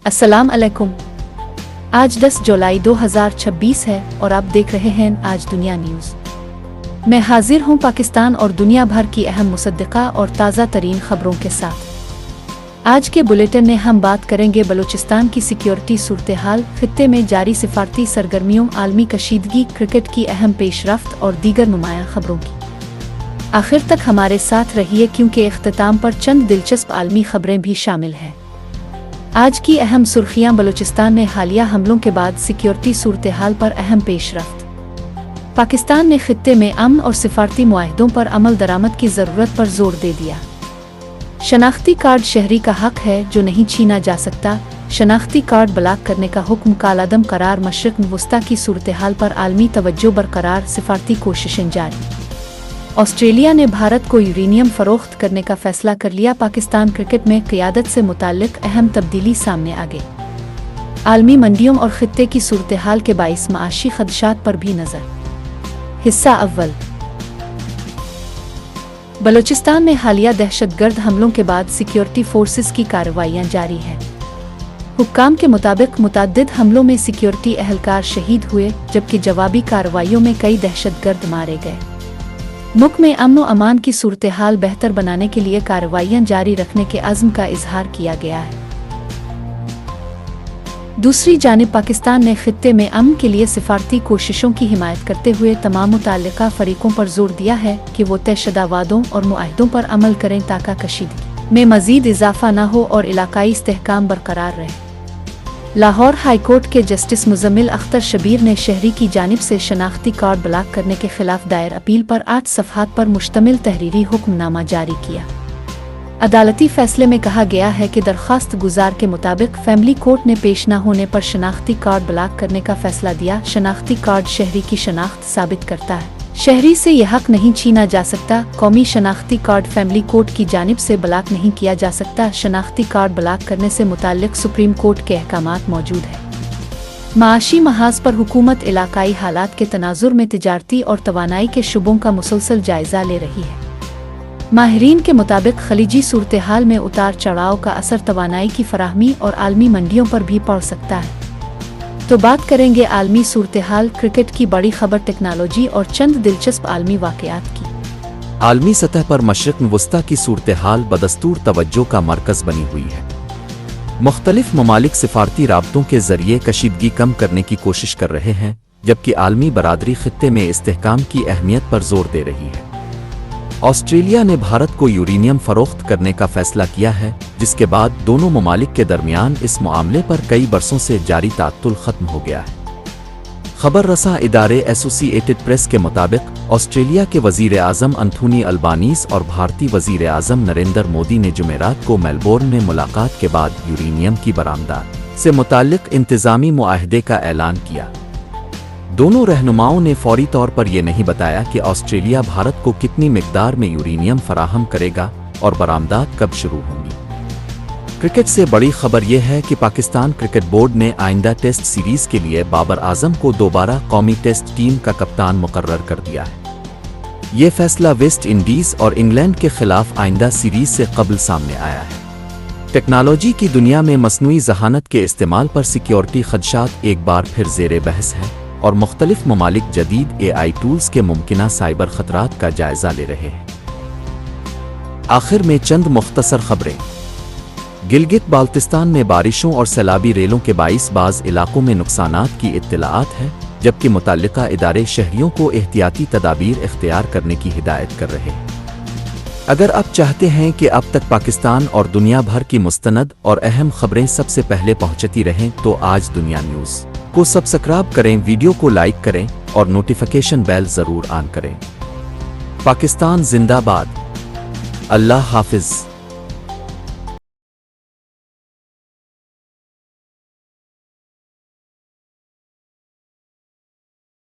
अस्सलाम अलैकुम। आज 10 जुलाई 2026 है और आप देख रहे हैं आज दुनिया न्यूज़। मैं हाजिर हूं पाकिस्तान और दुनिया भर की अहम मुसद्दक़ा और ताज़ा तरीन खबरों के साथ। आज के बुलेटिन में हम बात करेंगे बलूचिस्तान की सिक्योरिटी सूरत हाल, खित्ते में जारी सिफारती सरगर्मियों, आलमी कशीदगी, क्रिकेट की अहम पेशरफ्त और दीगर नुमायां खबरों की। आखिर तक हमारे साथ रहिए क्योंकि इख्तिताम पर चंद दिलचस्प आलमी खबरें भी शामिल हैं। आज की अहम सुर्खियां बलूचिस्तान में हालिया हमलों के बाद सिक्योरिटी सूरत हाल पर अहम पेशरफ्त। पाकिस्तान ने खित्ते में अमन और सिफारती मुआहदों पर अमल दरामद की ज़रूरत पर जोर दे दिया। शनाख्ती कार्ड शहरी का हक है जो नहीं छीना जा सकता। शनाख्ती कार्ड ब्लॉक करने का हुक्म कालादम करार। मशरिक़ वस्ता की सूरत हाल पर आलमी तवज्जो बरकरार, सिफारती कोशिशें जारी। ऑस्ट्रेलिया ने भारत को यूरेनियम फरोख्त करने का फैसला कर लिया। पाकिस्तान क्रिकेट में क़यादत से मुताल्लिक अहम तब्दीली सामने आ गई। आलमी मंडियों और खित्ते की सूरत हाल के बाइस माशी खदशात पर भी नज़र। हिस्सा अव्वल। बलूचिस्तान में हालिया दहशतगर्द हमलों के बाद सिक्योरिटी फोर्सेस की कार्रवाइयां जारी हैं। हुक्काम के मुताबिक मुतअद्दिद हमलों में सिक्योरिटी एहलकार शहीद हुए, जबकि जवाबी कार्रवाइयों में कई दहशतगर्द मारे गए। मुल्क में अमन व अमान की सूरत हाल बेहतर बनाने के लिए कार्रवाइयां जारी रखने के अज़्म का इजहार किया गया है। दूसरी जानिब पाकिस्तान ने खित्ते में अमन के लिए सिफारती कोशिशों की हिमायत करते हुए तमाम मुताल्लिका फरीकों पर जोर दिया है कि वो तयशुदा वादों और मुआहदों पर अमल करें ताकि कशीदगी में मज़ीद इजाफा न हो और इलाकाई इस्तेहकाम बरकरार रहे। लाहौर हाई कोर्ट के जस्टिस मुजम्मिल अख्तर शबीर ने शहरी की जानिब से शनाख्ती कार्ड ब्लॉक करने के खिलाफ दायर अपील पर 8 सफ़हात पर मुश्तमिल तहरीरी हुक्मनामा जारी किया। अदालती फैसले में कहा गया है कि दरख्वास्त गुजार के मुताबिक फैमिली कोर्ट ने पेश न होने पर शनाख्ती कार्ड ब्लॉक करने का फैसला दिया। शनाख्ती कार्ड शहरी की शनाख्त साबित करता है, शहरी से यह हक नहीं छीना जा सकता। कौमी शनाख्ती कार्ड फैमिली कोर्ट की जानिब से ब्लॉक नहीं किया जा सकता। शनाख्ती कार्ड ब्लॉक करने से मुताल्लिक सुप्रीम कोर्ट के अहकामात मौजूद है। माशी महाज पर हुकूमत इलाकाई हालात के तनाजुर में तिजारती और तवानाई के शुबों का मुसलसल जायजा ले रही है। माहिरीन के मुताबिक खलीजी सूरत हाल में उतार चढ़ाव का असर तवानाई की फराहमी और आलमी मंडियों पर भी पड़ सकता है। तो बात करेंगे आलमी सूरत हाल, क्रिकेट की बड़ी खबर, टेक्नोलॉजी और चंद दिलचस्प आलमी वाक़यात की। आलमी सतह पर मशरिक़ वस्ता की सूरत हाल बदस्तूर तवज्जो का मरकज़ बनी हुई है। मुख्तलिफ ममालिक सिफारती राबतों के ज़रिए कशीदगी कम करने की कोशिश कर रहे हैं, जबकि आलमी बरादरी खित्ते में इस्तेहकाम की अहमियत पर जोर दे रही है। ऑस्ट्रेलिया ने भारत को यूरेनियम फरोख्त करने का फैसला किया है, जिसके बाद दोनों ममालिक के दरमियान इस मामले पर कई बरसों से जारी तात्तुल ख़त्म हो गया है। खबर रसा इदारे एसोसिएटेड प्रेस के मुताबिक ऑस्ट्रेलिया के वज़ीर आज़म एंथोनी अल्बानीज़ और भारतीय वज़ीर आज़म नरेंद्र मोदी ने जुमेरात को मेलबोर्न में मुलाकात के बाद यूरेनियम की बरामदात से मुताल्लिक इंतज़ामी मुआहदे का ऐलान किया। दोनों रहनुमाओं ने फौरी तौर पर यह नहीं बताया कि ऑस्ट्रेलिया भारत को कितनी मिकदार में यूरेनियम फराहम करेगा और बरामदात कब शुरू होंगी। क्रिकेट से बड़ी खबर यह है कि पाकिस्तान क्रिकेट बोर्ड ने आइंदा टेस्ट सीरीज के लिए बाबर आजम को दोबारा कौमी टेस्ट टीम का कप्तान मुकर्रर कर दिया है। ये फैसला वेस्ट इंडीज और इंग्लैंड के खिलाफ आइंदा सीरीज से कबल सामने आया है। टेक्नोलॉजी की दुनिया में मसनूई ज़हानत के इस्तेमाल पर सिक्योरिटी खदशात एक बार फिर ज़ेरे बहस है और मुख्तलिफ ममालिक जदीद AI टूल्स के मुमकिना साइबर खतरात का जायजा ले रहे हैं। आखिर में चंद मुख्तसर खबरें। गिलगित बाल्तिस्तान में बारिशों और सैलाबी रेलों के बाइस बाज़ इलाकों में नुकसानात की इत्तलाआत है, जबकि मुतल्लिका इदारे शहरियों को एहतियाती तदाबीर इख्तियार करने की हिदायत कर रहे हैं। अगर आप चाहते हैं कि अब तक पाकिस्तान और दुनिया भर की मुस्तनद और अहम खबरें सबसे पहले पहुंचती रहें तो आज दुनिया न्यूज़ को सब्सक्राइब करें, वीडियो को लाइक करें और नोटिफिकेशन बेल ज़रूर ऑन करें। पाकिस्तान जिंदाबाद। अल्लाह हाफिज़।